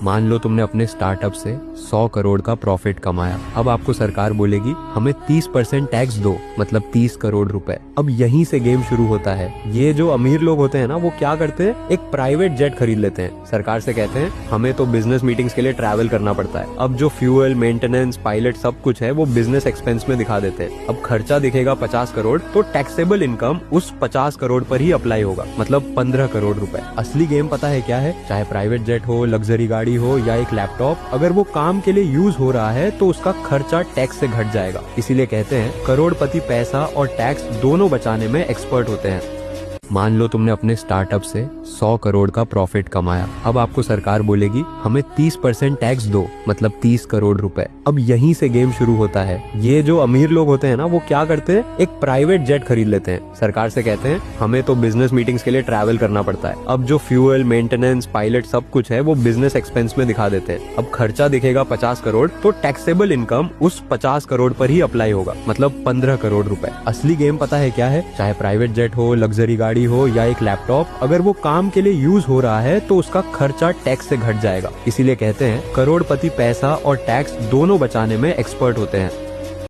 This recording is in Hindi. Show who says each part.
Speaker 1: मान लो तुमने अपने स्टार्टअप से 100 करोड़ का प्रॉफिट कमाया। अब आपको सरकार बोलेगी हमें 30% टैक्स दो, मतलब 30 करोड़ रुपए। अब यहीं से गेम शुरू होता है। ये जो अमीर लोग होते हैं ना, वो क्या करते हैं, एक प्राइवेट जेट खरीद लेते हैं। सरकार से कहते हैं हमें तो बिजनेस मीटिंग्स के लिए ट्रैवल करना पड़ता है। अब जो फ्यूल, मेंटेनेंस, पायलट सब कुछ है वो बिजनेस एक्सपेंस में दिखा देते हैं। अब खर्चा दिखेगा 50 करोड़, तो टैक्सेबल इनकम उस 50 करोड़ पर ही अप्लाई होगा, मतलब 15 करोड़ रुपए। असली गेम पता है क्या है? चाहे प्राइवेट जेट हो, लग्जरी गाड़ी हो या एक लैपटॉप, अगर वो काम के लिए यूज हो रहा है तो उसका खर्चा टैक्स से घट जाएगा। इसीलिए कहते हैं करोड़पति पैसा और टैक्स दोनों बचाने में एक्सपर्ट होते हैं। मान लो तुमने अपने स्टार्टअप से 100 करोड़ का प्रॉफिट कमाया। अब आपको सरकार बोलेगी हमें 30% टैक्स दो, मतलब 30 करोड़ रुपए। अब यहीं से गेम शुरू होता है। ये जो अमीर लोग होते हैं ना, वो क्या करते हैं, एक प्राइवेट जेट खरीद लेते हैं। सरकार से कहते हैं हमें तो बिजनेस मीटिंग्स के लिए ट्रैवल करना पड़ता है। अब जो फ्यूल, मेंटेनेंस, पायलट सब कुछ है वो बिजनेस एक्सपेंस में दिखा देते हैं। अब खर्चा दिखेगा 50 करोड़, तो टैक्सेबल इनकम उस 50 करोड़ पर ही अप्लाई होगा, मतलब 15 करोड़ रुपए। असली गेम पता है क्या है? चाहे प्राइवेट जेट हो, लग्जरी गाड़ी हो या एक लैपटॉप, अगर वो काम के लिए यूज हो रहा है तो उसका खर्चा टैक्स से घट जाएगा। इसीलिए कहते हैं करोड़पति पैसा और टैक्स दोनों बचाने में एक्सपर्ट होते हैं।